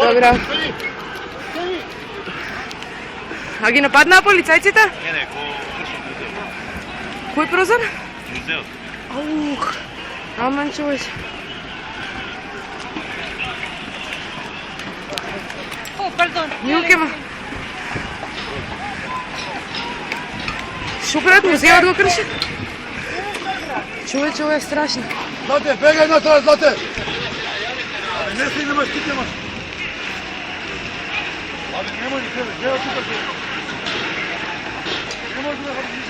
Dobro. A ги нападнаа полицајците? Не, ко крши музеот. Кој прозор? Музеот. Аух. Аман човеч. О, пардон. Милкема. Шо прават музеот го крши? Човече, ова е страшно. Злате, бегај натрас, Злате! Не се идемаш, ти немаш. Абе, не може тебе, гледа тука се. Не може да ходи.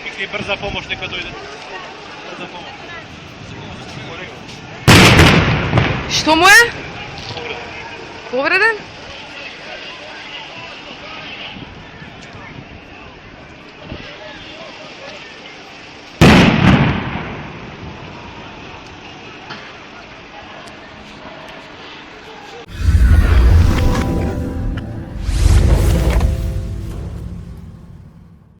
Викни брза помош, нека дојде. Брза помош. Што му е? Повреден?